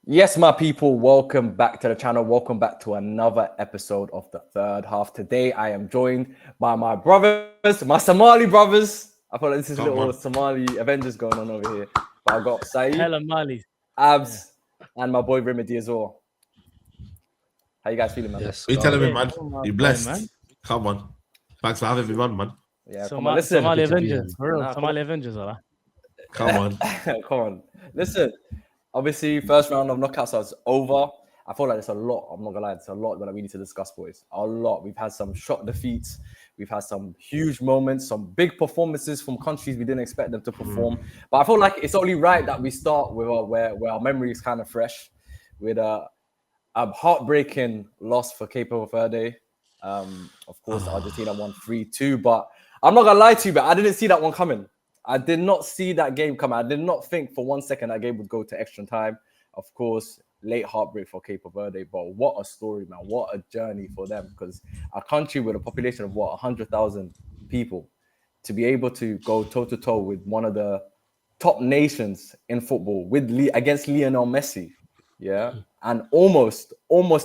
Yes, my people, welcome back to the channel. Welcome back to another episode of the third half. Today, I am joined by my brothers, my Somali brothers. I feel like this is a little Somali Avengers going on over here. But I've got Saeed, Hella Mali, Abz, and my boy Rimedi as well. How you guys feeling, man? Yes. What you telling me, man? You blessed. man. Come on. Thanks for having me on, man. Yeah, come on, listen. Somali Avengers, for real. Nah, Somali Avengers, all right. Come on. Come on. Listen, obviously, first round of knockouts is over. I feel like there's a lot. I'm not gonna lie, it's a lot that we need to discuss, boys. A lot. We've had some shock defeats. We've had some huge moments, some big performances from countries we didn't expect them to perform. But I feel like it's only right that we start with where our memory is kind of fresh, with a heartbreaking loss for Cape Verde. Of course, Argentina won 3-2. But I'm not gonna lie to you, but I didn't see that one coming. I did not see that game come. I did not think for 1 second that game would go to extra time. Of course, late heartbreak for Cape Verde, but what a story, man. What a journey for them. Because a country with a population of, 100,000 people, to be able to go toe-to-toe with one of the top nations in football against Lionel Messi, yeah, and almost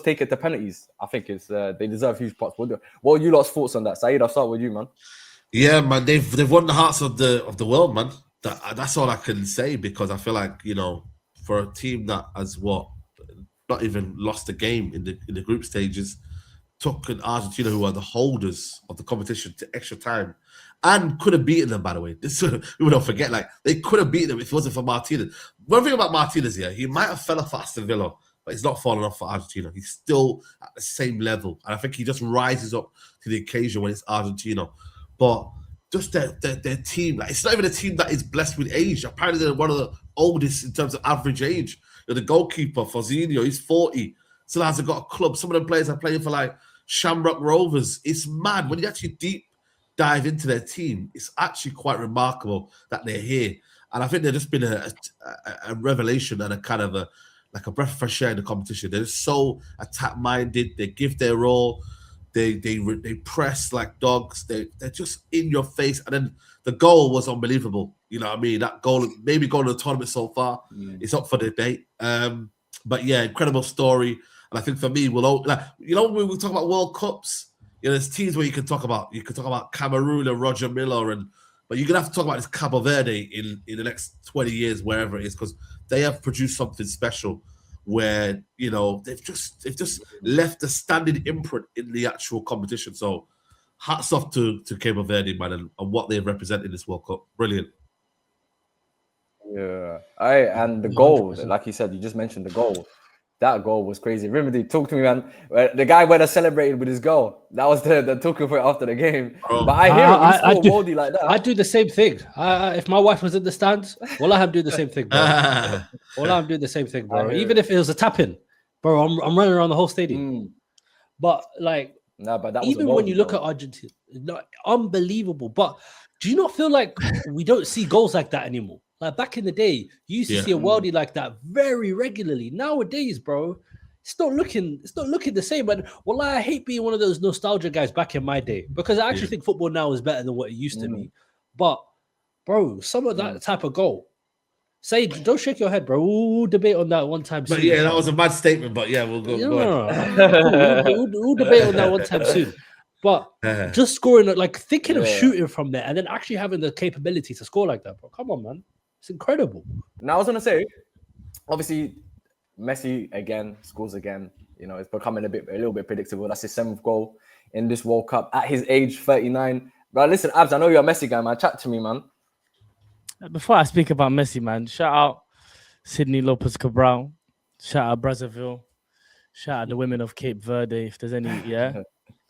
take it to penalties. I think it's they deserve huge props. What are you lot's thoughts on that? Saeed, I'll start with you, man. Yeah, man, they've won the hearts of the world, man. That's all I can say, because I feel like, for a team that has not even lost a game in the group stages, took an Argentina, who are the holders of the competition, to extra time, and could have beaten them, by the way. This we don't forget, like, they could have beaten them if it wasn't for Martinez. One thing about Martinez here, he might have fell off for Aston Villa, but he's not fallen off for Argentina. He's still at the same level, and I think he just rises up to the occasion when it's Argentina. But just their team, like, it's not even a team that is blessed with age. Apparently, they're one of the oldest in terms of average age. The goalkeeper, Fozinho, he's 40. Still hasn't got a club. Some of them players are playing for, like, Shamrock Rovers. It's mad. When you actually deep dive into their team, it's actually quite remarkable that they're here. And I think they've just been a revelation and a kind of a breath of fresh air in the competition. They're so attack-minded. They give their all. They press like dogs. They're just in your face. And then the goal was unbelievable. You know what I mean? That goal, maybe going to the tournament so far, it's up for debate. But yeah, incredible story. And I think for me, when we talk about World Cups, there's teams where you can talk about Cameroon and Roger Miller, but you're gonna have to talk about this Cabo Verde in the next 20 years, wherever it is, because they have produced something special, where they've just left a standing imprint in the actual competition. So hats off to Cabo Verde, man, and what they've represented in this World Cup. Brilliant. Yeah, and the goal, like you said, you just mentioned the goal. That goal was crazy. Rimedi, talk to me, man. The guy went and celebrated with his goal. That was the talking point after the game. Oh. But I hear it. Moldy like that. I do the same thing. If my wife was in the stands, well, I have do the same thing, bro. Well, I'm doing the same thing, bro. Even if it was a tap-in, bro, I'm running around the whole stadium. But like, but that even when you look at Argentina, unbelievable. But do you not feel like we don't see goals like that anymore? Like back in the day, you used to see a worldie like that very regularly. Nowadays, bro, it's not looking the same. But well, I hate being one of those nostalgia guys back in my day, because I actually think football now is better than what it used to be. But bro, some of that type of goal. Say, don't shake your head, bro. We'll debate on that one time soon. But yeah, that was a bad statement. But yeah, we'll go. We'll debate on that one time soon. But just scoring, like thinking of shooting from there and then actually having the capability to score like that, bro. Come on, man. It's incredible. Now I was gonna say, obviously, Messi again scores again. It's becoming a little bit predictable. That's his 7th goal in this World Cup at his age 39. But listen, Abz, I know you're a Messi guy, man. Chat to me, man. Before I speak about Messi, man, shout out Sydney Lopez Cabral, shout out Brazzaville, shout out the women of Cape Verde. If there's any,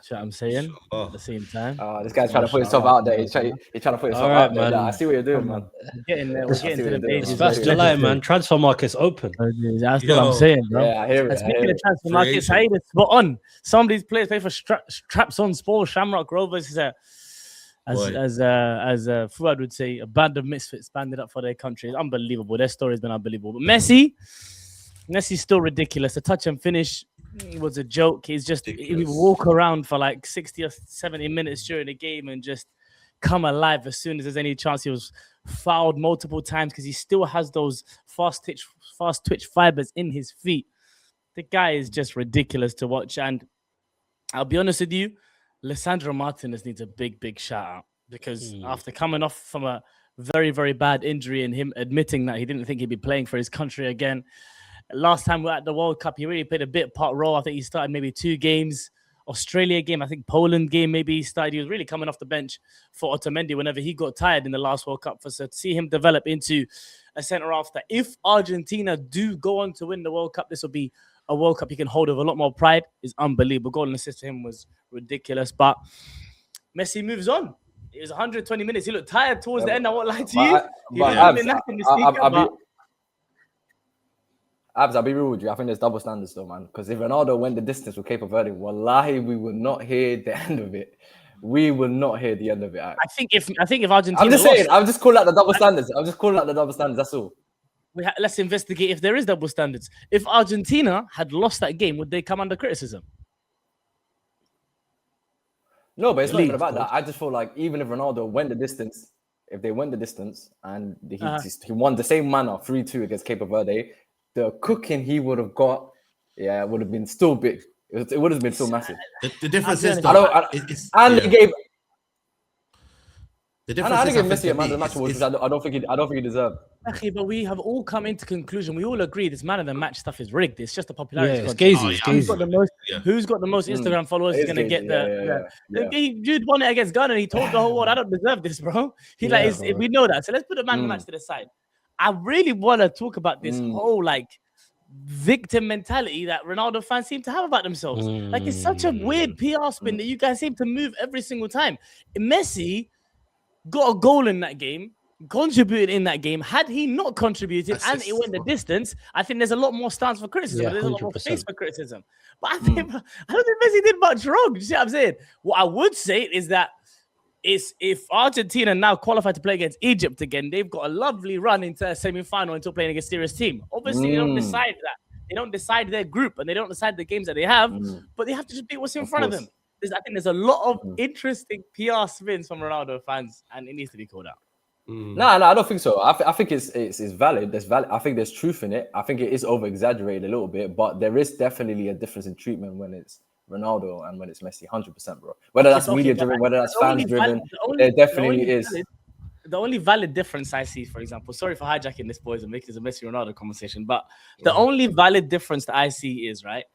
what I'm saying at the same time. This guy's trying to put himself out there. He's trying to put himself out there. I see what you're doing, man. We're getting there. We're getting to the pages. That's July, man. Transfer market's open. That's what I'm saying, bro. Yeah, I hear it. Speaking of transfer markets, Saeed is spot on. Some of these players play for Traps on Sport, Shamrock Rovers. As Fuad would say, a band of misfits banded up for their country. It's unbelievable. Their story has been unbelievable. But Messi's still ridiculous. The touch and finish was a joke. He would walk around for like 60 or 70 minutes during the game and just come alive as soon as there's any chance. He was fouled multiple times because he still has those fast twitch fibers in his feet. The guy is just ridiculous to watch. And I'll be honest with you, Lisandro Martinez needs a big shout out because after coming off from a very, very bad injury and him admitting that he didn't think he'd be playing for his country again. Last time we were at the World Cup, he really played a bit part role. I think he started maybe 2 games. Australia game, I think Poland game, maybe he started. He was really coming off the bench for Otamendi whenever he got tired in the last World Cup. So to see him develop into a centre-half that if Argentina do go on to win the World Cup, this will be a World Cup he can hold with a lot more pride. Is unbelievable. Goal and assist to him was ridiculous. But Messi moves on. It was 120 minutes. He looked tired towards the end. I won't lie to you. Abz, I'll be real with you. I think there's double standards though, man. Because if Ronaldo went the distance with Cape Verde, wallahi, we would not hear the end of it. We will not hear the end of it. I think if Argentina, I'm just saying. I'm just calling out the double standards. I'm just calling out the double standards. That's all. Let's investigate if there is double standards. If Argentina had lost that game, would they come under criticism? No, but it's not even about that. I just feel like even if Ronaldo went the distance, if they went the distance and he won the same manner 3-2 against Cape Verde, the cooking he would have got, would have been still big. It would have been still massive. The difference is, he gave. The difference I gave Messi a man of the match, which I don't think he deserved. Okay, but we have all come into conclusion. We all agree this man of the match stuff is rigged. It's just a popularity. It's Gazy. Who's got the most Instagram followers is going to get Jude won it against Ghana and he told the whole world, I don't deserve this, bro. We know that. So let's put the man of the match to the side. I really want to talk about this whole victim mentality that Ronaldo fans seem to have about themselves. Like it's such a weird PR spin that you guys seem to move every single time. Messi got a goal in that game, contributed in that game. Had he not contributed and it went the distance, I think there's a lot more stance for criticism. There's a lot more space for criticism. But I don't think Messi did much wrong. You see what I'm saying? What I would say is that if Argentina now qualify to play against Egypt again, they've got a lovely run into a semi-final until playing against a serious team. Obviously, they don't decide that. They don't decide their group and they don't decide the games that they have, but they have to just beat what's in front of them. I think there's a lot of interesting PR spins from Ronaldo fans, and it needs to be called out. No, I don't think so. I think it's valid. There's valid. I think there's truth in it. I think it is over-exaggerated a little bit, but there is definitely a difference in treatment when it's Ronaldo and when it's Messi, 100%, bro. Whether that's media-driven, whether that's fan-driven, there definitely is. The only valid difference I see, for example, sorry for hijacking this, boys, and making this a Messi-Ronaldo conversation, but the only valid difference that I see is, right,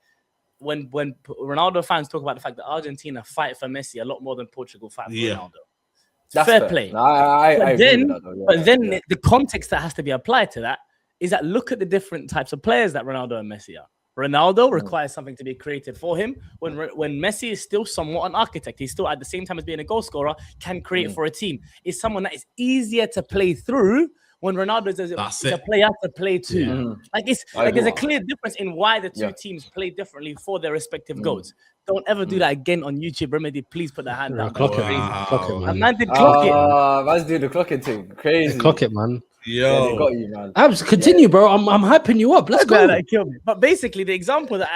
when Ronaldo fans talk about the fact that Argentina fight for Messi a lot more than Portugal fight for Ronaldo. That's fair play. But then the context that has to be applied to that is that look at the different types of players that Ronaldo and Messi are. Ronaldo requires something to be created for him. When Messi is still somewhat an architect, he's still at the same time as being a goal scorer, can create for a team. Is someone that is easier to play through. When Ronaldo is a player to play to. There's a clear difference in why the two teams play differently for their respective goals. Don't ever do that again on YouTube. Rimedi, please put that hand down. Clock it, man. A man did clock it. Let's do the clocking thing. Crazy. Clock it, man. Yo, they got you, man. Abz, continue, bro. I'm hyping you up. Let's go. That killed me. But basically, the example that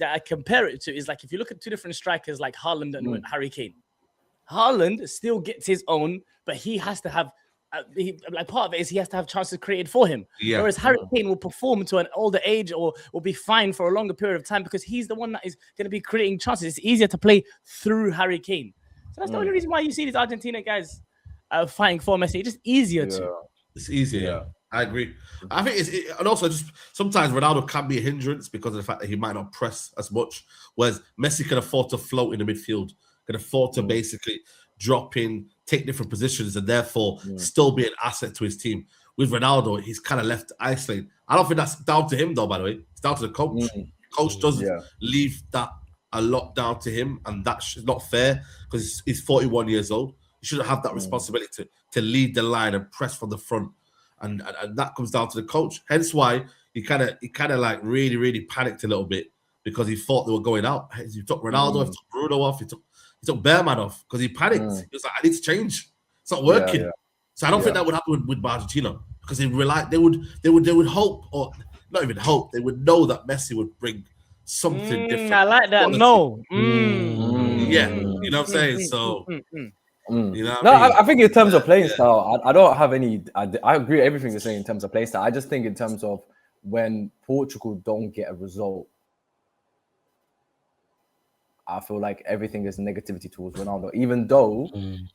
I compare it to is like if you look at two different strikers like Haaland and Harry Kane. Haaland still gets his own, but he has to have part of it is he has to have chances created for him. Whereas Harry Kane will perform to an older age or will be fine for a longer period of time because he's the one that is going to be creating chances. It's easier to play through Harry Kane. So that's the only reason why you see these Argentina guys fighting for Messi. It's just easier to. It's easier. I agree. I think and also just sometimes Ronaldo can be a hindrance because of the fact that he might not press as much, whereas Messi can afford to float in the midfield, can afford to basically drop in, take different positions, and therefore still be an asset to his team. With Ronaldo, he's kind of left isolated. I don't think that's down to him, though, by the way. It's down to the coach. Coach does leave that a lot down to him, and that's not fair because he's 41 years old. He shouldn't have that responsibility to lead the line and press from the front. And that comes down to the coach. Hence why he kind of like really, really panicked a little bit because he thought they were going out. He took Ronaldo, he took Bruno off, he took Bearman off because he panicked. He was like, I need to change. It's not working. So I don't think that would happen with Argentina because they would hope, or not even hope, they would know that Messi would bring something different. I like that. No. Yeah, you know what I'm saying? So You know what No, I mean? I think in terms of playing style, I don't have any. I agree with everything you're saying in terms of play style. I just think in terms of when Portugal don't get a result, I feel like everything is negativity towards Ronaldo. Even though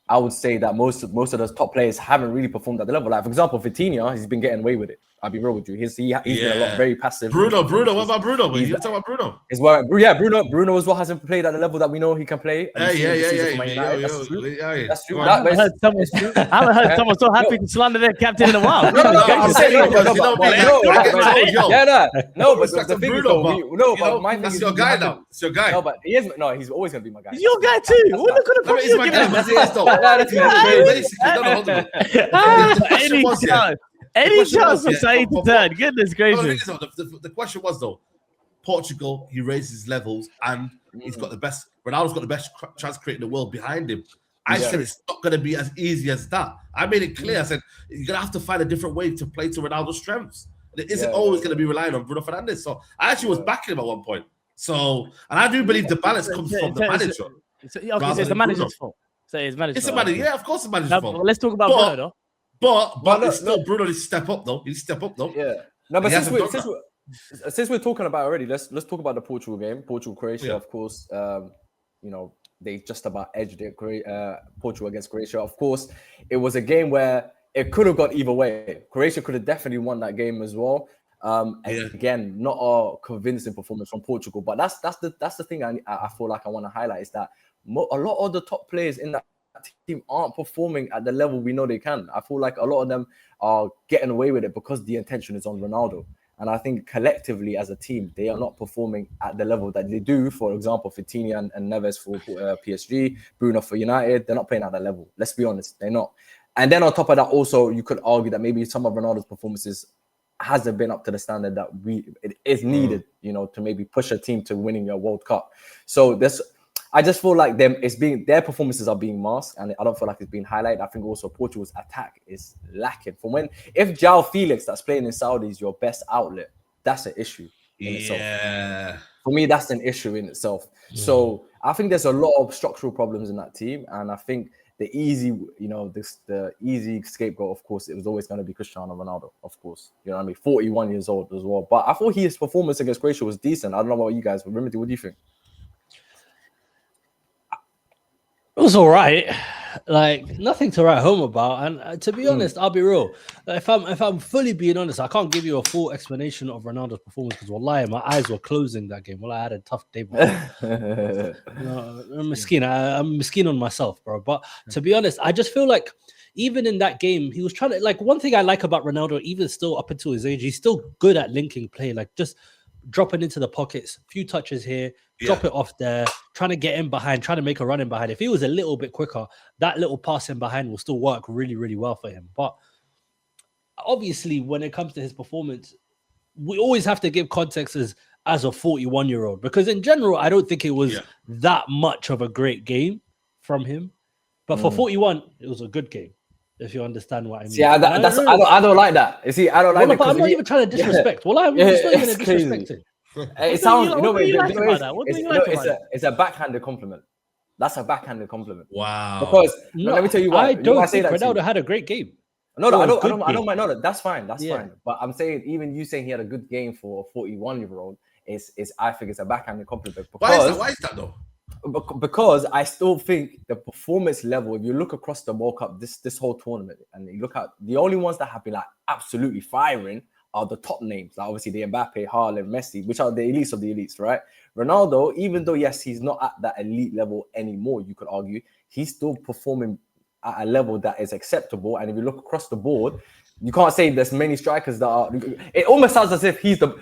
I would say that most of those top players haven't really performed at the level. Like for example, Vitinha, he's been getting away with it. I'll be real with you. He's been a lot very passive. Bruno. What about Bruno? You talking about Bruno? Bruno as well hasn't played at the level that we know he can play. That's true. That's true. I haven't heard someone so happy to slander their captain in a while. But the thing is, but my thing that's is, your guy now. It's your guy. No, but he is. No, he's always gonna be my guy. He's your guy too. What the kind of He's my guy. That's crazy. Any chance for Saeed to turn? Goodness gracious. The question was though, Portugal, he raised his levels and he's got the best. Ronaldo's got the best chance creating the world behind him. I said it's not going to be as easy as that. I made it clear. I said you're going to have to find a different way to play to Ronaldo's strengths. It isn't always going to be relying on Bruno Fernandes. So I actually was backing him at one point. So, and I do believe the balance comes from the manager. So it's the manager's fault. So it's manager's fault. Yeah, of course it's the manager's fault. Let's talk about Bruno though. But it's still Bruno needs to step up though. He needs to step up though. Yeah. No, but since we're talking about already, let's talk about the Portugal game. Portugal-Croatia, of course. They just about edged it. Portugal against Croatia. Of course, it was a game where it could have gone either way. Croatia could have definitely won that game as well. Again, not a convincing performance from Portugal, but that's the thing I feel like I want to highlight is that a lot of the top players in that team aren't performing at the level we know they can. I feel like a lot of them are getting away with it because the intention is on Ronaldo. And I think collectively as a team, they are not performing at the level that they do. For example, Vitinha and Neves for PSG, Bruno for United, they're not playing at that level. Let's be honest, they're not. And then on top of that, also, you could argue that maybe some of Ronaldo's performances hasn't been up to the standard that it is needed, to maybe push a team to winning a World Cup. So I just feel like their performances are being masked, and I don't feel like it's being highlighted. I think also Portugal's attack is lacking. If João Felix that's playing in Saudi is your best outlet, that's an issue in itself. For me, that's an issue in itself. So I think there's a lot of structural problems in that team, and I think the easy scapegoat, of course, it was always going to be Cristiano Ronaldo, of course. You know what I mean? 41 years old as well. But I thought his performance against Croatia was decent. I don't know about you guys, but Rimedi, what do you think? It was all right, like nothing to write home about. And to be honest, I'll be real. If I'm fully being honest, I can't give you a full explanation of Ronaldo's performance because wallahi, my eyes were closing that game. I had a tough day. I'm miskeen on myself, bro. But to be honest, I just feel like even in that game, he was trying to, like, one thing I like about Ronaldo, even still up until his age, he's still good at linking play, like just dropping into the pockets, few touches here, drop it off there, trying to get in behind, trying to make a run in behind. If he was a little bit quicker, that little pass in behind will still work really, really well for him. But obviously, when it comes to his performance, we always have to give context as a 41-year-old, because in general, I don't think it was that much of a great game from him. But for 41, it was a good game, if you understand what I mean. See, I don't like that. You see, I don't like that. I'm not even trying to disrespect. Well, I'm just not even disrespecting. It sounds, it's a backhanded compliment. That's a backhanded compliment. Wow. Because let me tell you why. I don't think Ronaldo had a great game. No, I don't mind. No, that's fine. That's fine. But I'm saying, even you saying he had a good game for a 41-year-old is I think it's a backhanded compliment. Because, why is that though? Because I still think the performance level, if you look across the World Cup, this whole tournament, and you look at the only ones that have been like absolutely firing are the top names. Like obviously the Mbappe, Haaland, Messi, which are the elites of the elites, right? Ronaldo, even though yes, he's not at that elite level anymore, you could argue, he's still performing at a level that is acceptable. And if you look across the board, you can't say there's many strikers that are. It almost sounds as if people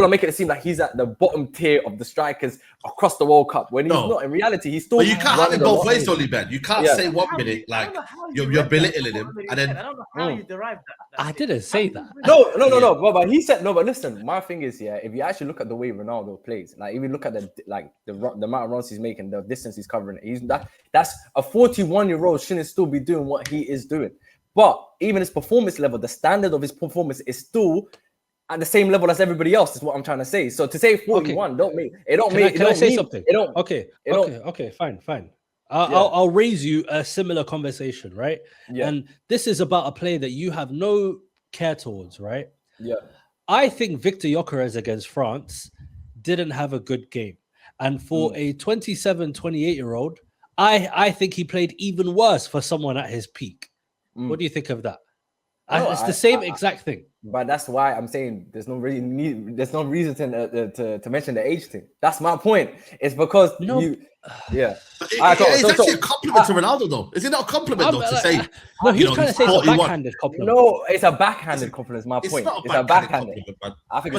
are making it seem like he's at the bottom tier of the strikers across the World Cup, when he's not. In reality, he's still. But you can't have it both ways, only Ben. You can't say 1 minute like you're belittling him, and then I don't know how you derived that. I didn't say that. No. But he said no. But listen, my thing is, if you actually look at the way Ronaldo plays, like if you look at the amount of runs he's making, the distance he's covering, that's a 41-year-old shouldn't still be doing what he is doing. But even his performance level, the standard of his performance is still at the same level as everybody else, is what I'm trying to say. So to say 41, Can I say something? Okay, fine. I'll raise you a similar conversation, right? Yeah. And this is about a player that you have no care towards, right? Yeah. I think Victor Gyökeres against France didn't have a good game. And for a 27, 28-year-old, I think he played even worse for someone at his peak. What do you think of that? It's the same exact thing. But that's why I'm saying there's no reason to mention the age thing. That's my point. It's because It's actually a compliment to Ronaldo, though. Is it not a compliment though to say? No, he was trying to say it's a backhanded compliment. No, it's a backhanded compliment. Is my point. It's a backhanded compliment. I feel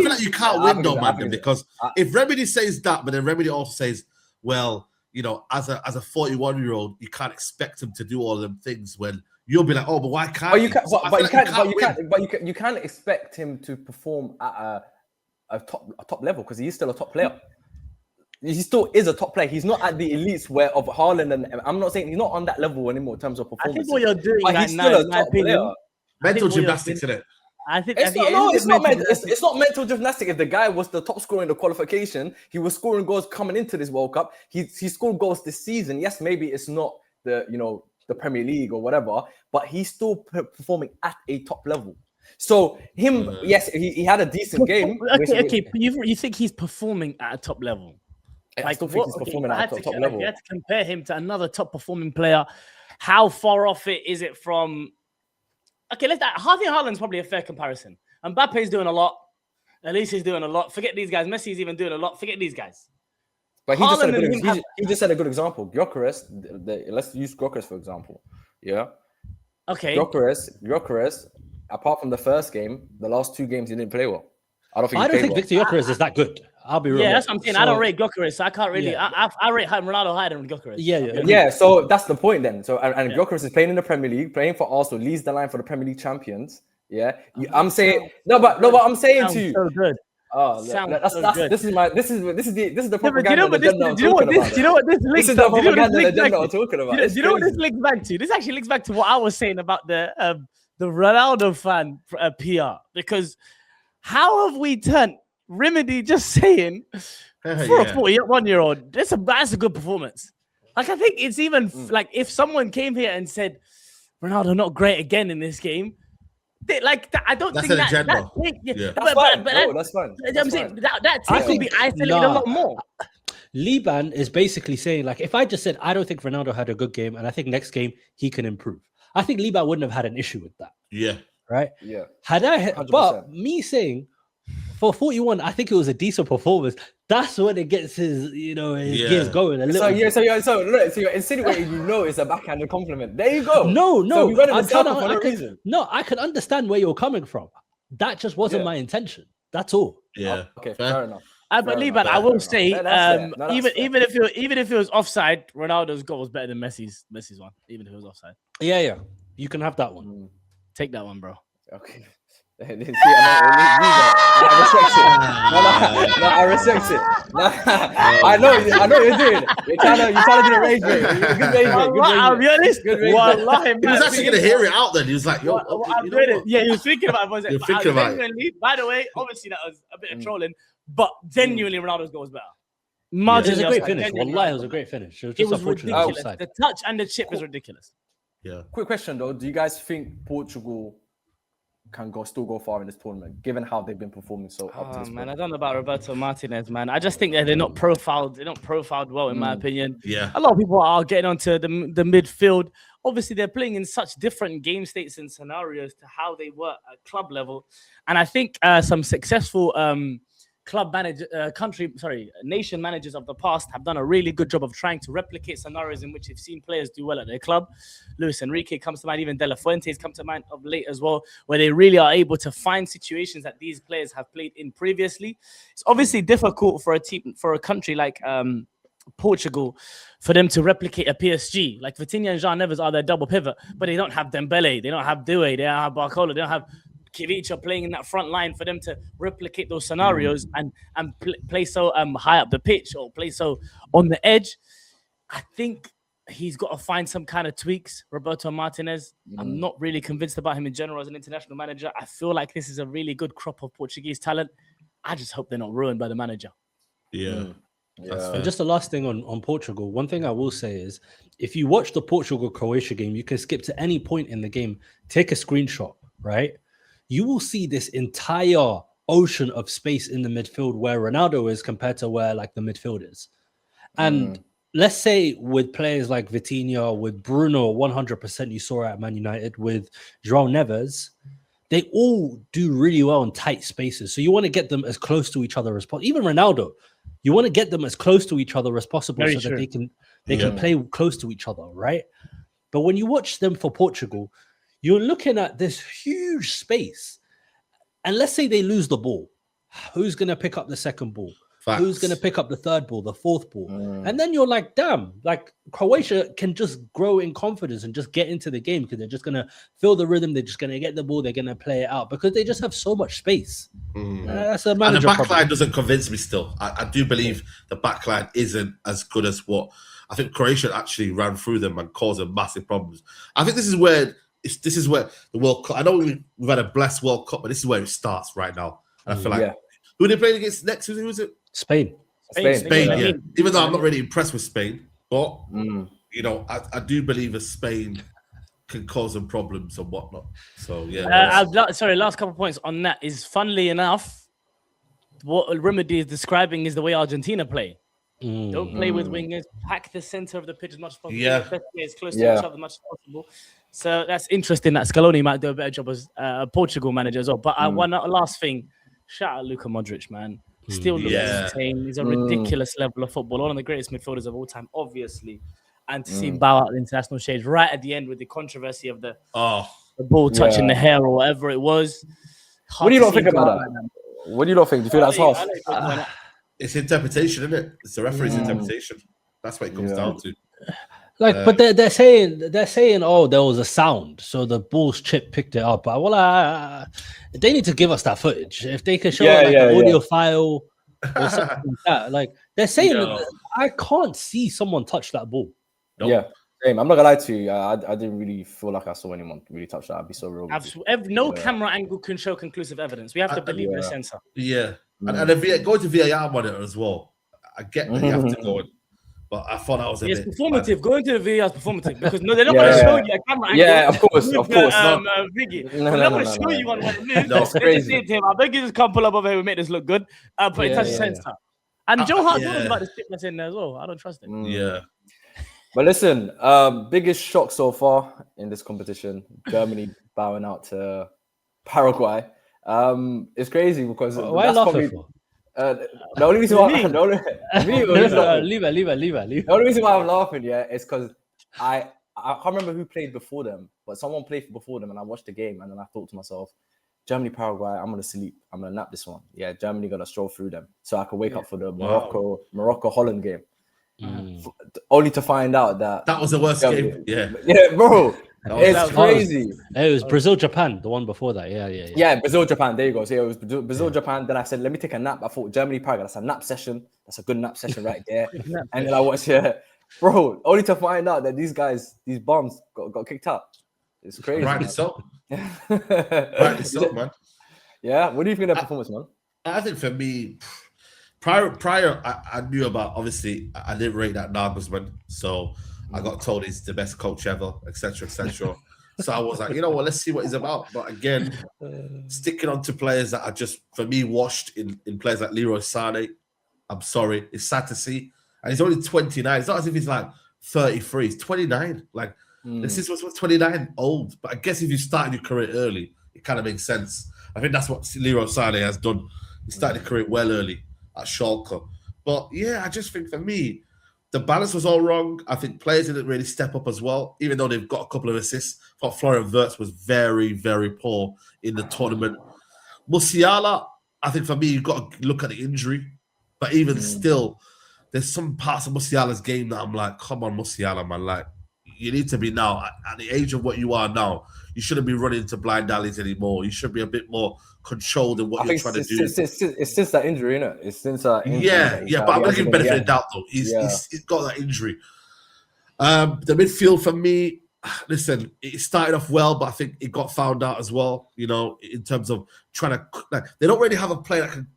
like you can't win though, man. Because if Rimedi says that, but then Rimedi also says, well, you know, as a 41-year-old, you can't expect him to do all of them things when. You'll be like, oh, but why can't you? You can't expect him to perform at a top level because he's still a top player. He still is a top player. He's not at the elites of Haaland, and I'm not saying he's not on that level anymore in terms of performance. I think what you're doing right now, in my opinion, mental gymnastics, isn't it? I think it's not mental gymnastics. If the guy was the top scorer in the qualification, he was scoring goals coming into this World Cup. He scored goals this season. Yes, maybe it's not the Premier League or whatever, but he's still performing at a top level. So yes, he had a decent game. Okay, but you think he's performing at a top level? I still think he's performing at a top level. You had to compare him to another top performing player. How far off is it from? Okay, I think Haaland's probably a fair comparison. Mbappe's doing a lot. Elise is doing a lot. Forget these guys. Messi's even doing a lot. Forget these guys. But he just said a good example. Gyökeres, let's use Gyökeres for example. Yeah. Okay. Gyökeres, apart from the first game, the last 2 games he didn't play well. I don't think Victor Gyökeres is that good. I'll be real. Yeah, that's what I'm saying. I don't rate Gyökeres, so I can't really. Yeah. I rate Ronaldo higher than Gyökeres. Yeah. So that's the point then. So and Gyökeres is playing in the Premier League, playing for Arsenal, leads the line for the Premier League champions. Yeah. I'm saying but I'm saying to you. So good. Oh, this is the propaganda. Do you know what this links back to? This actually links back to what I was saying about the Ronaldo fan PR. Because how have we turned Rimedi just saying for a 41-year-old, that's a good performance. Like I think it's even like if someone came here and said Ronaldo not great again in this game. I don't think that's an agenda. That's fine. I'm saying that could be isolated a lot more. Liban is basically saying, like, if I just said I don't think Ronaldo had a good game, and I think next game he can improve, I think Liban wouldn't have had an issue with that. Yeah. Right. Yeah. But me saying for 41, I think it was a decent performance. That's when it gets his gears going a little. So you're insinuating it's a backhanded compliment. There you go. No. So I can understand where you're coming from. That just wasn't my intention. That's all. Yeah. Okay. Fair enough. I believe, but I will say, even if it was offside, Ronaldo's goal was better than Messi's one. Even if it was offside. Yeah. You can have that one. Take that one, bro. Okay. I respect it. I know what you're doing. You're trying to do the rage bait. Good rage bait. I'll be honest. He was actually going to hear it out then. He was like, yo. Yeah, he was thinking about it. You're thinking about it. By the way, obviously that was a bit of trolling, but genuinely Ronaldo's goal was better. It was a great finish. Wallahi, it was a great finish. It was ridiculous. The touch and the chip is ridiculous. Yeah. Quick question though. Do you guys think Portugal can still go far in this tournament, given how they've been performing so up to this point? I don't know about Roberto Martinez, man. I just think that they're not profiled. They're not profiled well, in my opinion. Yeah. A lot of people are getting onto the midfield. Obviously, they're playing in such different game states and scenarios to how they were at club level. And I think some successful nation managers of the past have done a really good job of trying to replicate scenarios in which they've seen players do well at their club. Luis Enrique comes to mind, even De La Fuente's come to mind of late as well, where they really are able to find situations that these players have played in previously. It's obviously difficult for a country like Portugal for them to replicate a PSG. Like Vitinha and Jean Neves are their double pivot, but they don't have Dembele, they don't have Doué, they don't have Barcola, they don't have Kivicha playing in that front line for them to replicate those scenarios and play so high up the pitch or play so on the edge. I think he's got to find some kind of tweaks. Roberto Martinez, I'm not really convinced about him in general as an international manager. I feel like this is a really good crop of Portuguese talent. I just hope they're not ruined by the manager. Yeah. That's Yeah. fair. And just the last thing on Portugal, one thing I will say is if you watch the Portugal-Croatia game, you can skip to any point in the game, take a screenshot, right? You will see this entire ocean of space in the midfield where Ronaldo is compared to where like the midfield is. And let's say with players like Vitinha, with Bruno, 100% you saw at Man United, with João Neves, they all do really well in tight spaces. So you want to get them as close to each other as possible. Even Ronaldo, you want to get them as close to each other as possible Very so true. that they can play close to each other, right? But when you watch them for Portugal, you're looking at this huge space. And let's say they lose the ball. Who's going to pick up the second ball? Facts. Who's going to pick up the third ball, the fourth ball? And then you're like, damn, like Croatia can just grow in confidence and just get into the game because they're just going to feel the rhythm. They're just going to get the ball. They're going to play it out because they just have so much space. That's a And the manager back problem. line doesn't convince me still. I do believe the back line isn't as good as what I think Croatia actually ran through them and caused them massive problems. I think this is where the World Cup. I know we've had a blessed World Cup, but this is where it starts right now. And I feel like who they played against next? Who was it? Spain. Spain, yeah. Even though I'm not really impressed with Spain, but you know, I do believe that Spain can cause them problems and whatnot. So yeah. Last couple of points on that is, funnily enough, what Rimedi is describing is the way Argentina play. Don't play with wingers. Pack the center of the pitch as much as possible. Yeah. Best players close to each other as much as possible. So that's interesting that Scaloni might do a better job as a Portugal manager as well. But one last thing, shout out Luka Modric, man. Still looks insane. He's a ridiculous level of football. One of the greatest midfielders of all time, obviously. And to see him bow out the international stage right at the end with the controversy of the ball touching the hair or whatever it was. What do you not think about that? What do you not think? Do you feel that's harsh? It's interpretation, isn't it? It's the referee's interpretation. That's what it comes down to. Like, but they're saying, oh, there was a sound, so the Bulls chip picked it up. Well, they need to give us that footage. If they can show an audio file or something like that. Like, they're saying that I can't see someone touch that ball. Nope. Yeah, same. I'm not gonna lie to you. I didn't really feel like I saw anyone really touch that. I'd be so real. No camera angle can show conclusive evidence. We have to believe the sensor. Yeah, and going to VAR monitor as well. I get that you have to go in. But I thought that was a bit performative. Going to the VAR is performative because they're not going to show you a camera angle. Yeah, of course. Viggy. They're not going to show you one when it moves. That's crazy. I beg you just come pull up over here. We make this look good. But it touches sensor. And Joe Hart knows about the stick that's in there as well. I don't trust it. Yeah. But listen, biggest shock so far in this competition: Germany bowing out to Paraguay. It's crazy because why are you laughing for? The only reason why Leave it. The only reason why I'm laughing, is because I can't remember who played before them, but someone played before them, and I watched the game, and then I thought to myself, Germany, Paraguay, I'm gonna sleep. I'm gonna nap this one. Yeah, Germany gonna stroll through them, so I can wake up for the Morocco Holland game. Only to find out that was the worst game. Yeah, bro. It's crazy. It was Brazil-Japan, the one before that. Yeah. Brazil-Japan. There you go. So it was Brazil-Japan. Then I said, let me take a nap. I thought Germany-Paraguay. That's a nap session. That's a good nap session right there. And then I watched bro. Only to find out that these guys, these bums, got kicked out. It's crazy. Rightly so. Rightly so, man. Yeah. What do you think of that performance, man? I think for me, prior, I knew about. Obviously, I didn't rate that Nagelsmann, so. I got told he's the best coach ever, etc., etc. So I was like, you know what, let's see what he's about. But again, sticking on to players that are just, for me, washed in players like Leroy Sané. I'm sorry, it's sad to see. And he's only 29. It's not as if he's like 33. He's 29. Like, this is what's 29 old. But I guess if you started your career early, it kind of makes sense. I think that's what Leroy Sané has done. He started his career well early at Schalke. But yeah, I just think for me, the balance was all wrong. I think players didn't really step up as well, even though they've got a couple of assists. I thought Florian Wirtz was very, very poor in the tournament. Musiala, I think for me, you've got to look at the injury. But even still, there's some parts of Musiala's game that I'm like, come on, Musiala, man. Like, you need to be now, at the age of what you are now, you shouldn't be running into blind alleys anymore. You should be a bit more controlled in what you're trying to do. It's since that injury, isn't it? It's since that injury. Yeah, but I'm going to give him benefit of the doubt, though. He's got that injury. The midfield, for me, listen, it started off well, but I think it got found out as well, you know, in terms of trying to... Like, they don't really have a player that can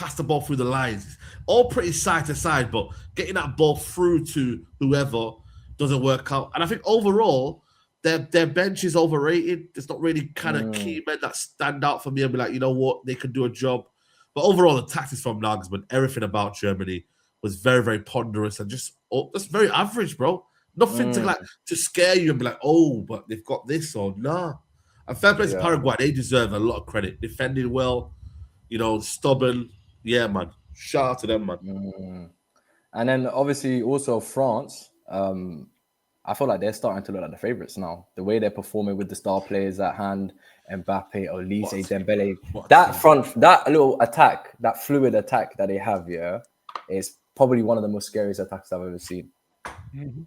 pass the ball through the lines. All pretty side to side, but getting that ball through to whoever doesn't work out. And I think overall, their bench is overrated. There's not really kind of key men that stand out for me and be like, you know what, they could do a job. But overall, the tactics from Nagelsmann, everything about Germany was very, very ponderous and just very average, bro. Nothing to scare you and be like, oh, but they've got this or nah. And fair play to Paraguay, they deserve a lot of credit. Defending well, stubborn. Yeah, man. Shout out to them, man. And then obviously also France. I feel like they're starting to look like the favourites now. The way they're performing with the star players at hand, Mbappe, Olise, Dembele. That little attack, that fluid attack that they have, is probably one of the most scariest attacks I've ever seen.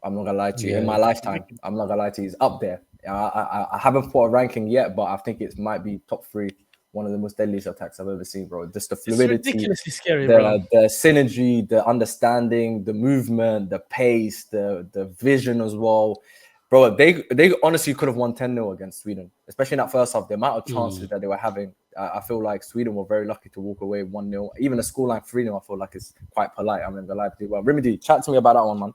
I'm not gonna lie to you. In my lifetime, I'm not gonna lie to you. It's up there. I haven't put a ranking yet, but I think it might be top 3. One of the most deadliest attacks I've ever seen, bro. Just the fluidity, it's ridiculously scary, bro. The synergy, the understanding, the movement, the pace, the vision as well. Bro, they honestly could have won 10-0 against Sweden, especially in that first half. The amount of chances that they were having, I feel like Sweden were very lucky to walk away 1-0. Even a scoreline 3-0, I feel like it's quite polite. I'm in the live. Well, Rimedi, chat to me about that one, man.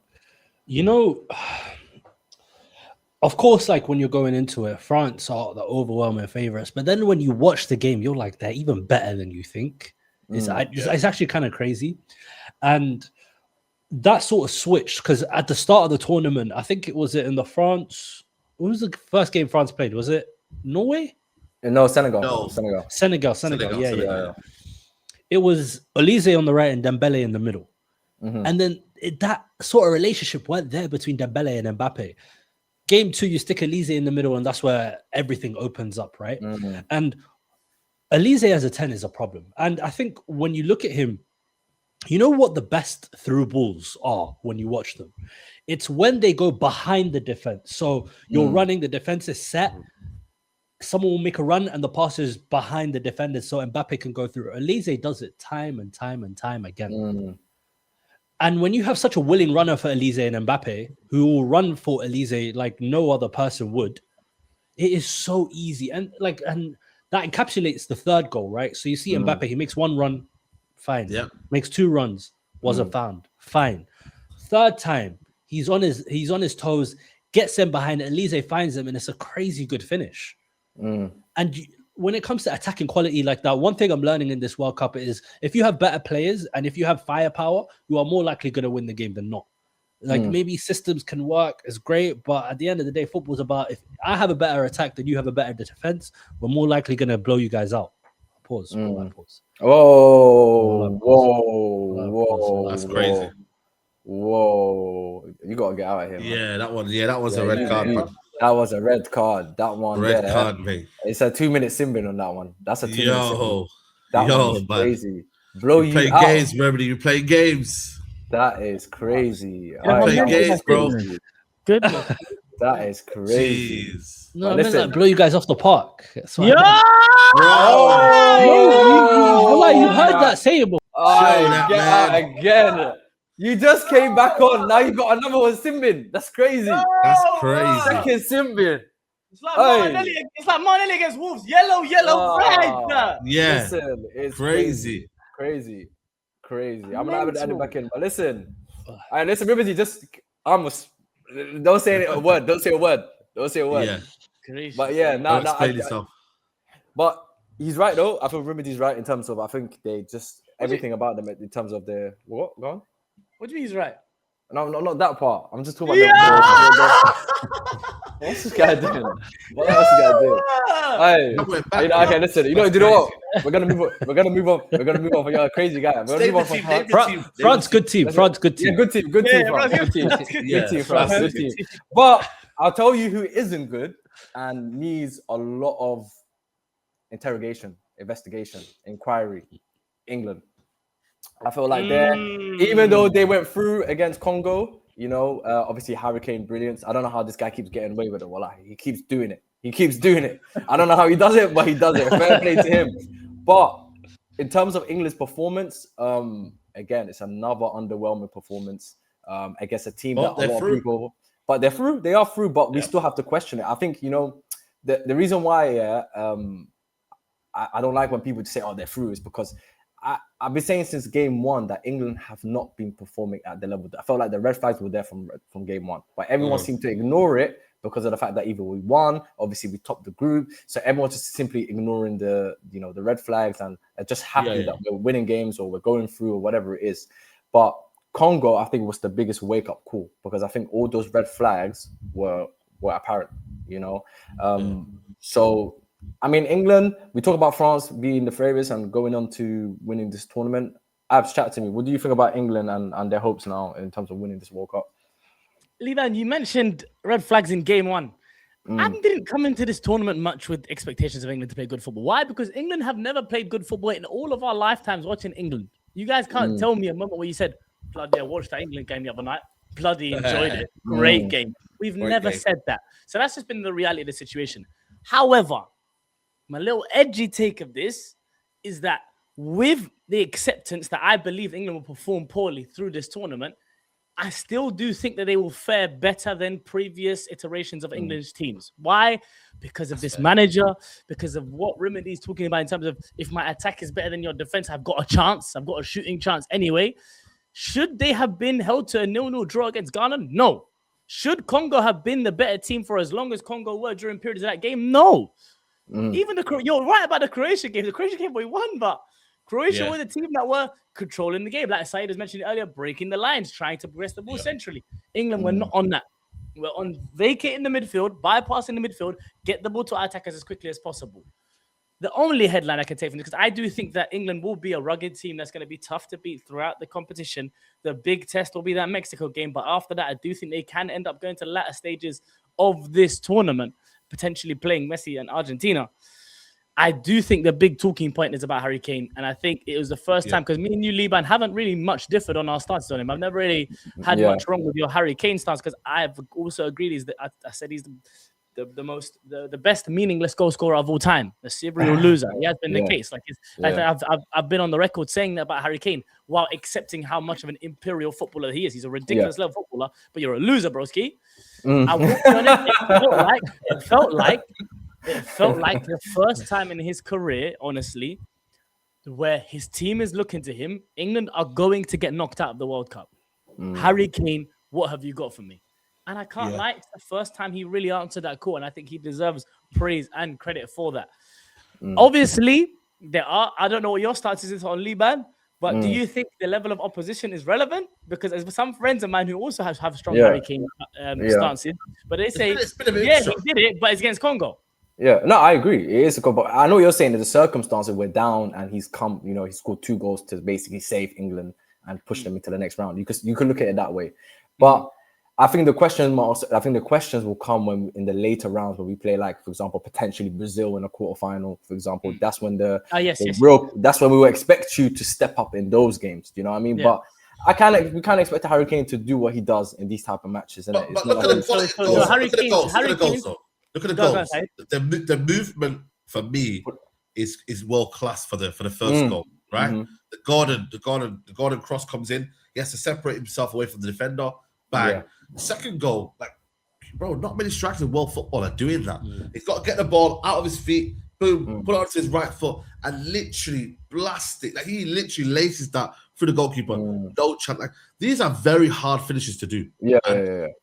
Of course, like when you're going into it, France are the overwhelming favorites. But then when you watch the game, you're like, they're even better than you think. It's actually kind of crazy. And that sort of switched because at the start of the tournament, I think it was in the France. What was the first game France played? Was it Norway? No, Senegal. Senegal. Yeah. It was Olise on the right and Dembele in the middle. And then that sort of relationship went there between Dembele and Mbappe. Game 2, you stick Olise in the middle, and that's where everything opens up, right? And Olise as a 10 is a problem. And I think when you look at him, you know what the best through balls are when you watch them? It's when they go behind the defense. So you're running, the defense is set, someone will make a run, and the pass is behind the defenders so Mbappe can go through. Olise does it time and time again. And when you have such a willing runner for Olise and Mbappe, who will run for Olise like no other person would, it is so easy. And that encapsulates the third goal, right? So you see Mbappe, he makes 1 run, fine. Yeah. Makes 2 runs, wasn't found, fine. Third time, he's on his toes, gets them behind, Olise finds them, and it's a crazy good finish. And when it comes to attacking quality like that, one thing I'm learning in this World Cup is if you have better players and if you have firepower, you are more likely going to win the game than not. Like maybe systems can work, it's great, but at the end of the day, football's about if I have a better attack than you have a better defense, we're more likely going to blow you guys out. Pause. Whoa. That's crazy. Whoa. You got to get out of here, man. That was a red card, man. That was a red card. That one, red card, mate. It's a 2-minute sin bin on that one. That's a 2-minute sin bin. That one is crazy. Blow you out. Games, remember? You play games. That is crazy. You play games, bro. Good. That is crazy. Jeez. No, I meant like blow you guys off the park. Yeah. You heard that saying, bro. Get out again. You just came back on. Now you got another one Simbin. That's crazy. That's crazy. Second Simbin. It's like Martinelli against Wolves. Yellow, red. Yeah. Listen, it's crazy. Crazy. I'm gonna have it added back in. But listen, Rimedi, just almost don't say a word. Don't say a word. Yeah. Crazy. But yeah, but he's right though. I feel Rimedi's right in terms of I think they just everything about them in terms of their what? Go on. What do you mean he's right? No, not that part. I'm just talking about what's this guy doing? What else this guy doing? Hey, okay, listen. You know what? We're gonna move on. For you're a crazy guy. We're gonna move on from France. Good team. Good team. But I'll tell you who isn't good and needs a lot of interrogation, investigation, inquiry. England. I feel like they're, even though they went through against Congo, obviously Hurricane brilliance. I don't know how this guy keeps getting away with it. Well, he keeps doing it. I don't know how he does it, but he does it. Fair play to him. But in terms of England's performance, again, it's another underwhelming performance against a team that a lot of people. But they're through. They are through, but we still have to question it. I think the reason why I don't like when people say, "Oh, they're through," is because I've been saying since game one that England have not been performing at the level that I felt like the red flags were there from game one, but everyone seemed to ignore it because of the fact that either we won, obviously we topped the group, so everyone's just simply ignoring the red flags and are just happy that we're winning games or we're going through or whatever it is. But Congo, I think, was the biggest wake up call because I think all those red flags were apparent, So, I mean, England, we talk about France being the favourites and going on to winning this tournament. Abz, chat to me. What do you think about England and their hopes now in terms of winning this World Cup? Liban, you mentioned red flags in game one. I didn't come into this tournament much with expectations of England to play good football. Why? Because England have never played good football in all of our lifetimes watching England. You guys can't tell me a moment where you said, bloody, I watched that England game the other night. Bloody enjoyed it. Great game. We've never said that. So that's just been the reality of the situation. However, my little edgy take of this is that with the acceptance that I believe England will perform poorly through this tournament, I still do think that they will fare better than previous iterations of England's teams. Why? Because of this manager, because of what Rimedi is talking about in terms of if my attack is better than your defense, I've got a chance. I've got a shooting chance anyway. Should they have been held to a 0-0 draw against Ghana? No. Should Congo have been the better team for as long as Congo were during periods of that game? No. Even you're right about the Croatia game. The Croatia game we won, but Croatia were the team that were controlling the game. Like Saeed has mentioned earlier, breaking the lines, trying to progress the ball centrally. England were not on that. We're on vacating the midfield, bypassing the midfield, get the ball to our attackers as quickly as possible. The only headline I can take from this, because I do think that England will be a rugged team that's going to be tough to beat throughout the competition. The big test will be that Mexico game. But after that, I do think they can end up going to latter stages of this tournament, potentially playing Messi and Argentina. I do think the big talking point is about Harry Kane. And I think it was the first time, because me and you, Liban, haven't really much differed on our stances on him. I've never really had much wrong with your Harry Kane stance, because I've also agreed I said he's the best meaningless goal scorer of all time, the serial loser. He has been the case. I've been on the record saying that about Harry Kane while accepting how much of an imperial footballer he is. He's a ridiculous level footballer, but you're a loser, broski. I walked on it. It felt like the first time in his career, honestly, where his team is looking to him. England are going to get knocked out of the World Cup. Harry Kane, what have you got for me? And I can't lie, it's the first time he really answered that call, and I think he deserves praise and credit for that. Obviously, I don't know what your stance is on Liban, but do you think the level of opposition is relevant? Because there's some friends of mine who also have strong Harry Kane stances, but they say, he did it, but it's against Congo. Yeah, no, I agree. It is a goal, but I know what you're saying that the circumstances were down and he's come, he scored 2 goals to basically save England and push them into the next round. You can look at it that way. But I think the questions will come when in the later rounds when we play, like, for example, potentially Brazil in a quarterfinal, for example. That's when that's when we will expect you to step up in those games. Do you know what I mean? Yeah. But we can't expect Harry Kane to do what he does in these type of matches. But look at the goals. Look at the goals. The movement for me is world class for the first goal, right? The Gordon cross comes in. He has to separate himself away from the defender. Bang. Yeah. Second goal, not many strikers in world football are doing that. He's got to get the ball out of his feet, boom, put it onto his right foot, and literally blast it. Like, he literally laces that through the goalkeeper. Don't chant. Like, these are very hard finishes to do.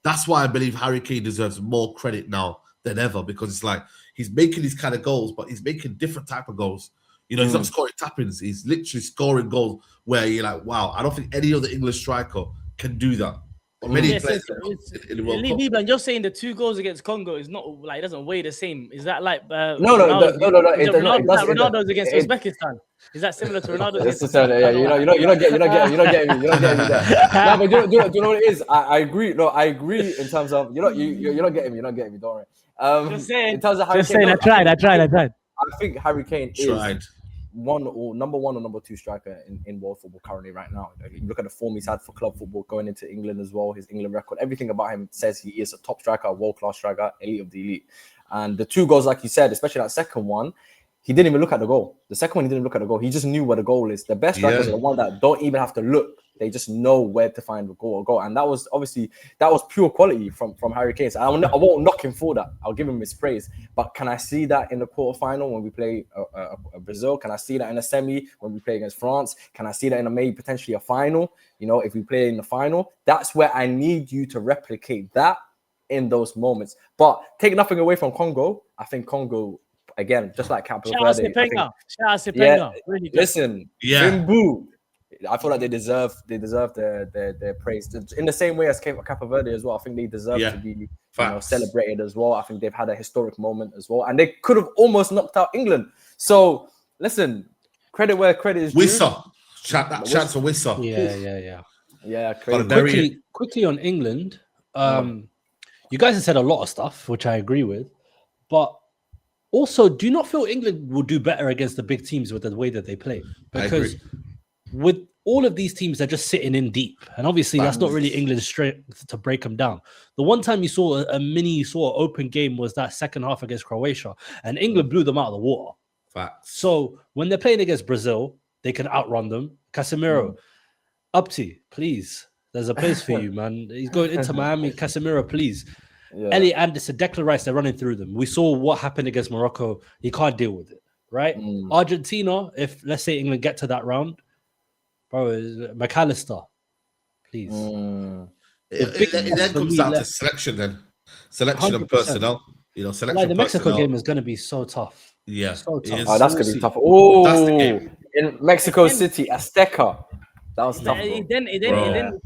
That's why I believe Harry Kane deserves more credit now than ever, because it's like he's making these kind of goals, but he's making different type of goals. He's not scoring tap-ins. He's literally scoring goals where you're like, wow, I don't think any other English striker can do that. Many players in the World Cup. Liban, you're saying the 2 goals against Congo is not like, it doesn't weigh the same. Is that like no. Ronaldo's against Uzbekistan? Is that similar to Ronaldo? You're not getting me there. No, but do you know what it is? I agree. No, I agree in terms of you're not getting me. You're not getting me. Don't worry. Just saying. In terms of Harry Kane, I tried. I think Harry Kane is number 1 or number 2 striker in world football currently right now. You look at the form he's had for club football going into England as well, his England record, everything about him says he is a top striker, a world-class striker, elite of the elite. And the 2 goals, like you said, especially that second one, he didn't even look at the goal. The second one, he didn't look at the goal. He just knew where the goal is. The best strikers are the one that don't even have to look They just know where to find the goal. And that was pure quality from Harry Kane. So I won't knock him for that. I'll give him his praise. But can I see that in the quarterfinal when we play Brazil? Can I see that in a semi when we play against France? Can I see that in maybe potentially a final? You know, if we play in the final, that's where I need you to replicate that in those moments. But take nothing away from Congo. I think Congo, again, just like Capital Verde. Really good. Listen, Bimbu, I feel like they deserve their praise in the same way as Capital Verde as well. I think they deserve to be celebrated as well. I think they've had a historic moment as well, and they could have almost knocked out England. So listen, credit where credit is due. Wissa, chance for Wissa. Yeah. Crazy. Quickly on England. You guys have said a lot of stuff, which I agree with, but also, do you not feel England will do better against the big teams with the way that they play? Because with all of these teams, they're just sitting in deep. And obviously, that's not really England's strength to break them down. The one time you saw a mini sort of open game was that second half against Croatia, and England blew them out of the water. Facts. So when they're playing against Brazil, they can outrun them. Casemiro, Upti, please. There's a place for you, man. He's going into Miami. Casemiro, please. Yeah. Elliot Anderson, Declan Rice, they're running through them. We saw what happened against Morocco. He can't deal with it, right? Argentina, if let's say England get to that round, bro, McAllister, please. It then comes down to selection then. Selection 100%. Of personnel. You know, selection like the Mexico game is going to be so tough. Yeah. So tough. Oh, that's going to be tough. Oh, that's the game. In Mexico City, Azteca. That was tough. Then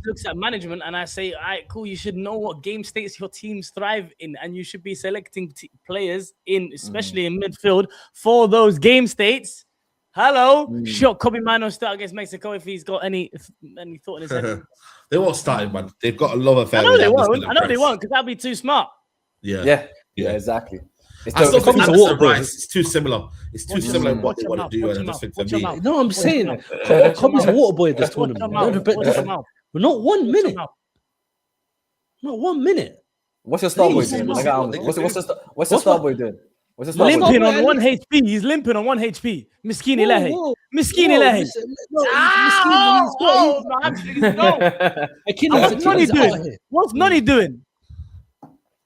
looks at management, and I say, all right, cool. You should know what game states your teams thrive in, and you should be selecting players in, especially in midfield, for those game states. Hello, sure, Kobe Mano start against Mexico if he's got any thought in his head. They won't start him, man. They've got a love affair. I know they won't because that'd be too smart. Yeah, exactly. It's too similar. It's too similar in what they want to do. And I just think for me, no, I'm saying Kobe's a water boy at this tournament. Not 1 minute. Not 1 minute. What's your star boy doing? What's your star boy doing? Limping on 1 HP. He's limping on 1 HP. Miskini Lehi. Miskini Lehi. What's Nani doing?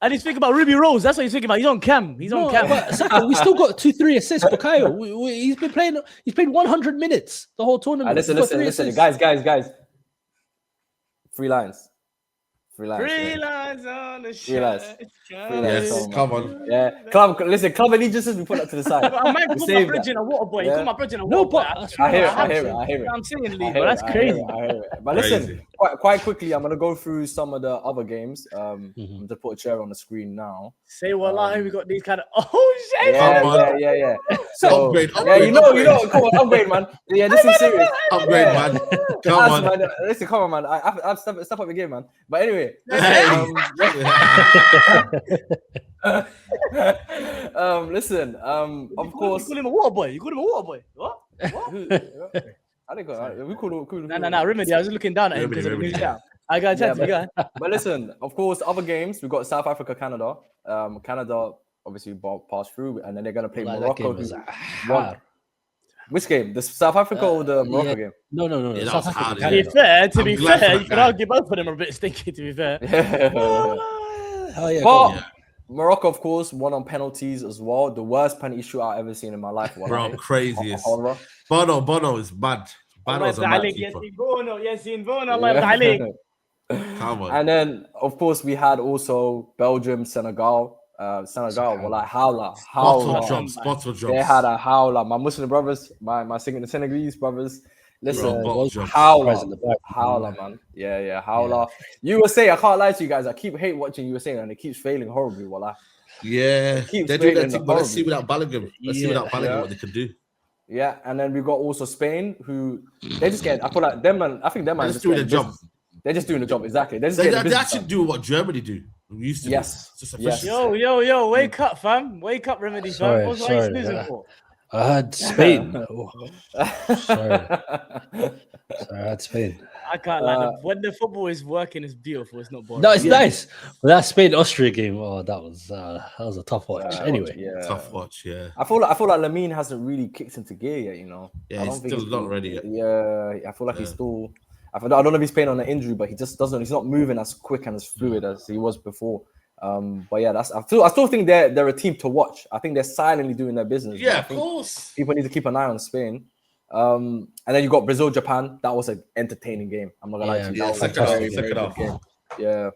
And he's thinking about Ruby Rose. That's what he's thinking about. He's on cam. But Saka, we still got 2-3 assists. Bukayo, he's been playing. He's played 100 minutes the whole tournament. Listen, guys. 3 lines. Three lines on the shirt. Yes, come on. Yeah, Club allegiances, we put that to the side. I might put my bridge in a water boy. You put my bridge in a water boy. I hear it. I'm saying, Lee, but that's crazy. I hear it. But listen, quite quickly, I'm gonna go through some of the other games. I'm to put a chair on the screen now. Say wallahi, we got these kind of shit. Yeah. So upgrade. You know. Come on, upgrade, man. Yeah, this is serious. Upgrade, man. Come on. Man. Listen, come on, man. I've step up the game, man. But anyway. Listen. Of course. You call him a water boy. What? I think we call him. No. Rimedi. I was just looking down at him because of the new shout. I got a chance to go. But listen, of course, other games we've got South Africa, Canada. Canada obviously passed through, and then they're gonna play Morocco. Which game? The South Africa or the Morocco game? No. Yeah, South Africa. To be fair, you could argue both of them are a bit stinky. To be fair. But Morocco, of course, won on penalties as well. The worst penalty shootout I've ever seen in my life. Bro, craziest. Bono is mad. Bono's a mad keeper. Come on. And then, of course, we had also Belgium, Senegal. Were like howler. Bottle jumps. They had a howler. My Muslim brothers, my Senegalese brothers. Listen, howler, man. Yeah, howler. Yeah. USA, I can't lie to you guys. I keep hate watching USA, and it keeps failing horribly. Yeah, they do that thing, but let's see without Bellingham. What they can do. Yeah, and then we got also Spain, who they just get. I feel like them, and I think them are just doing the job. They're just doing the job, exactly. They actually do what Germany do. We used to. Yes. Yo, wake up, fam. Wake up, Rimedi, fam. What's you snoozing for? I had Spain. Sorry, I had Spain. I can't lie. When the football is working, it's beautiful. It's not boring. No, it's nice. But that Spain-Austria game, that was a tough watch. Anyway, tough watch. Yeah. I feel like Lamine hasn't really kicked into gear yet. Yeah, he's still not ready yet. Yeah, I feel like he's still. I don't know if he's playing on an injury, but he just doesn't. He's not moving as quick and as fluid as he was before. But yeah, I still think they're a team to watch. I think they're silently doing their business. Yeah, of course. People need to keep an eye on Spain. And then you got Brazil, Japan. That was an entertaining game. I'm not gonna lie to you. That was a very good game. Yeah.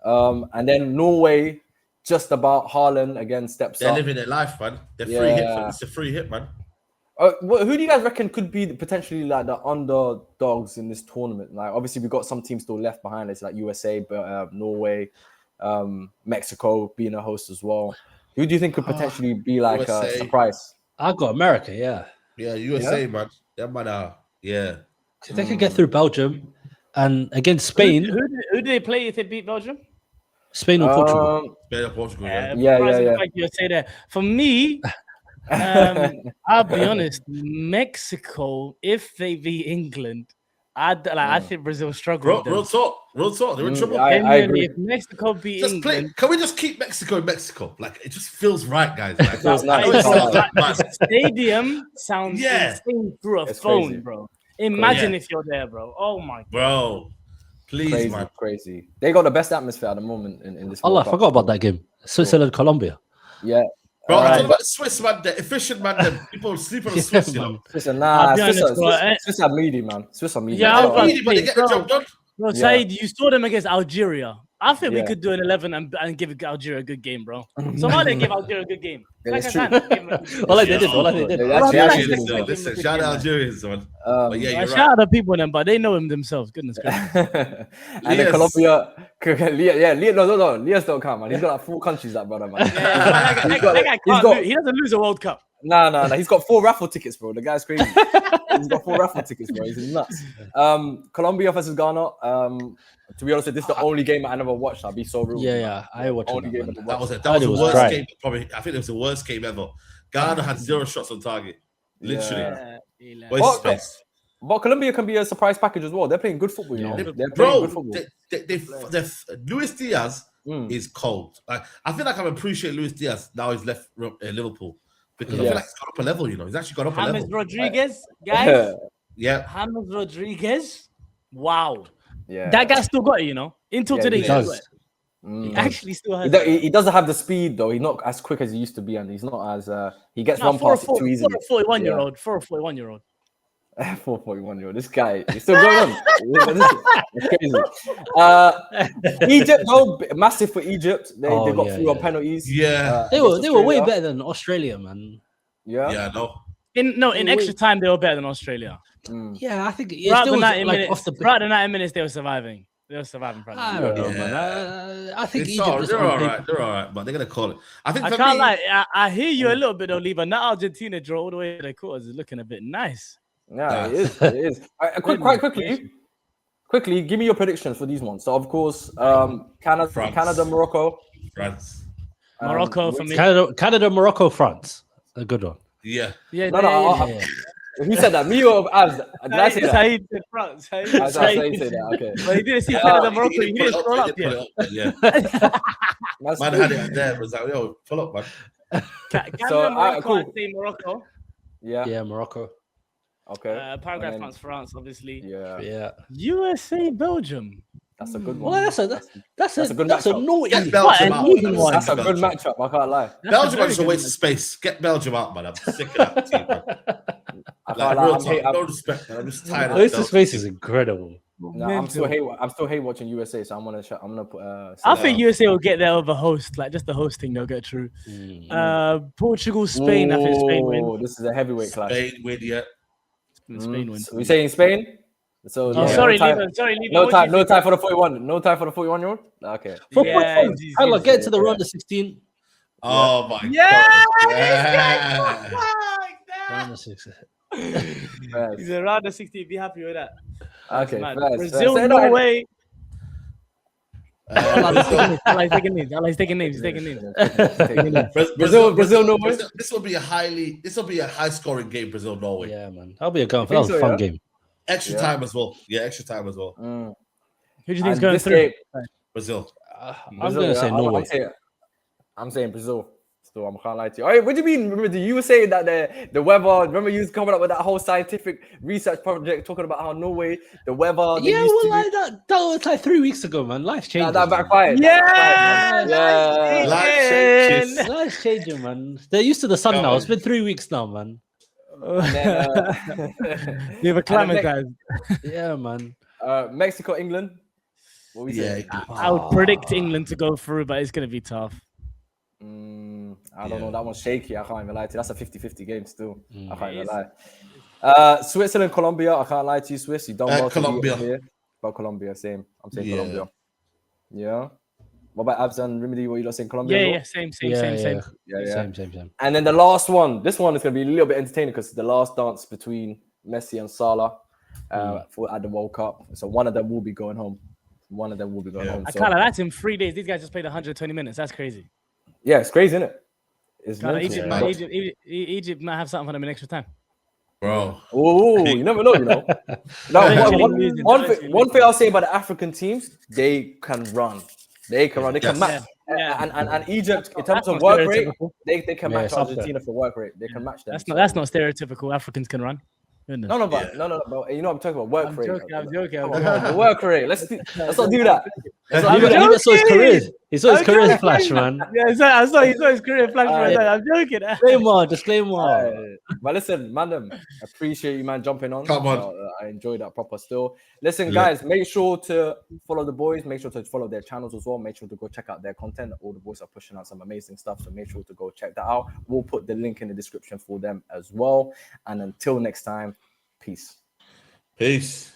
And then Norway, just about Haaland again steps They're up. living their life, man. They're free hit. It's a free hit, man. Who do you guys reckon could be potentially like the underdogs in this tournament? Like, obviously, we've got some teams still left behind. It's like USA, but Norway, Mexico being a host as well. Who do you think could potentially be like a surprise? I got America, yeah. Yeah, USA, man. That man, yeah. If they could get through Belgium and against Spain. Who do they play if they beat Belgium? Spain or Portugal? Spain or Portugal, yeah. You say that. For me, I'll be honest. Mexico, if they beat England, I think Brazil struggle. Real talk. They're in trouble. I agree. If Mexico beat England, can we just keep Mexico in Mexico? Like, it just feels right, guys. Like, feels nice. The stadium sounds insane through a phone, crazy. bro. Imagine if you're there, bro. Oh my god, bro. Please, man. Crazy. They got the best atmosphere at the moment in this. I forgot about that game. Switzerland, Colombia. Yeah. Bro, I talk about Swiss, man. The efficient man. The people sleep on the Swiss, you know. Swiss are meaty, man. Swiss are meaty. Yeah, but they get the job done. Bro, Saeed, you saw them against Algeria. I think we could do an 11 and give Algeria a good game, bro. Somalia give Algeria a good game. Yeah, like that's I true. All they did. Listen, shout out Algerians, man. But yeah, you're shout right. out the people in them, but they know him themselves. Goodness gracious. And then Colombia, no, Lias don't count, man. He's got like 4 countries, that brother, man. That guy can't he doesn't lose a World Cup. No. He's got 4 raffle tickets, bro. The guy's crazy. He's got 4 raffle tickets, bro. He's nuts. Colombia versus Ghana. To be honest, this is the only game I never watched. I'll be so rude. Yeah, I watched that. That was the worst game. Probably, I think it was the worst game ever. Ghana had 0 shots on target. Literally. But Colombia can be a surprise package as well. They're playing good football, you know. They're playing good football. Luis Diaz is cold. Like, I feel like I'm appreciating Luis Diaz now he's left Liverpool because I feel like he's got up a level. You know, he's actually got up a level. James Rodriguez, guys. Yeah. James Rodriguez. Wow. Yeah. That guy still got it, you know. Until today, he does. He actually still has it. He doesn't have the speed though. He's not as quick as he used to be, and he's not as he gets one pass too easily. For a 41-year-old. 441-year-old. This guy, he's still going on. It's crazy. Egypt, though, massive for Egypt. They got through on penalties. Yeah, they were way better than Australia, man. Yeah, no. In extra time, they were better than Australia. Yeah, I think throughout the 90 minutes, they were surviving. I don't know, man. I think they're all right. They're all right, but they're gonna call it. I can't lie. I hear you a little bit, though, Liban. That Argentina draw all the way to the quarters is looking a bit nice. Yeah, it is. Quite quickly, give me your predictions for these ones. So, of course, Canada, Morocco. France. Morocco for me. Canada, Morocco, France. A good one. Yeah. No. Who said that? Me or Abz? Did I say that? Saeed said France. I say that. Okay. But he didn't see Canada, Morocco. He didn't scroll up yet. Yeah. Man had it there. Was like, yo, pull up, man. Canada, Morocco. Cool. I'd say Morocco. Yeah, Morocco. Okay. Paraguay, France, obviously. Yeah. USA, Belgium. That's a good one. Well, that's a naughty. Get Belgium out. That's a good matchup. I can't lie. Belgium is a waste of space. Get Belgium out, man. I'm sick of that team, man. No respect, man. I'm just tired of this space is incredible. No, I'm still hate watching USA, so I'm gonna put. I think USA will get there over host, like just the hosting. They'll get through. Portugal, Spain. I think Spain win. This is a heavyweight clash. Spain win, yeah. Spain win. So we saying Spain. So sorry, Liban. No time for the 41. No time for the 41-year-old. Okay. Get to the round of 16. Oh my god! Round of 16. He's around the 60. Be happy with that. Okay. Brazil, Norway. I like taking names. Brazil, Norway. This will be a high scoring game. Brazil, Norway. Yeah, man. That'll be a fun game. Extra time as well. Yeah, extra time as well. Who do you think is going through? Brazil. I'm gonna say Norway. I'm saying Brazil. still. I can't lie to you. Hey, what do you mean? Remember, you were saying that the weather. Remember, you was coming up with that whole scientific research project talking about how Norway, the weather. Yeah, well, like that was like 3 weeks ago, man. Life changes. That man. backfired. Yeah, Life changes. Life's changing, man. They're used to the sun now. It's been 3 weeks now, man. You've acclimatized. Yeah, man. Mexico, England. What we say? I would predict England to go through, but it's going to be tough. I don't know. That one's shaky. I can't even lie to you. That's a 50-50 game still. I can't even lie. Switzerland, Colombia. I can't lie to you, Swiss. You don't well Colombia. here. But Colombia, same. I'm saying Colombia. Yeah. What about Abz and Rimedi? What you lot saying? Colombia? Yeah, same. Yeah. Same. And then the last one. This one is going to be a little bit entertaining because it's the last dance between Messi and Salah at the World Cup. So one of them will be going home. One of them will be going home. I can't lie. That's in 3 days. These guys just played 120 minutes. That's crazy. Yeah, it's crazy, isn't it? It's mental. Egypt might have something for them in extra time. Bro. Oh, you never know, you know. One thing I'll say about the African teams, they can run. They can match. And Egypt, in terms of work rate, they can match Argentina for work rate. They can match them. That's not stereotypical. Africans can run. No, but you know I'm talking about work rate. I'm joking. The work rate. Let's not do that. He saw his career. He saw his career flash, man. Yeah, I saw his career flash. I'm joking. Disclaimer. But listen, madam, appreciate you, man, jumping on. Come on. I enjoyed that proper still. Listen, guys, make sure to follow the boys. Make sure to follow their channels as well. Make sure to go check out their content. All the boys are pushing out some amazing stuff. So make sure to go check that out. We'll put the link in the description for them as well. And until next time, peace. Peace.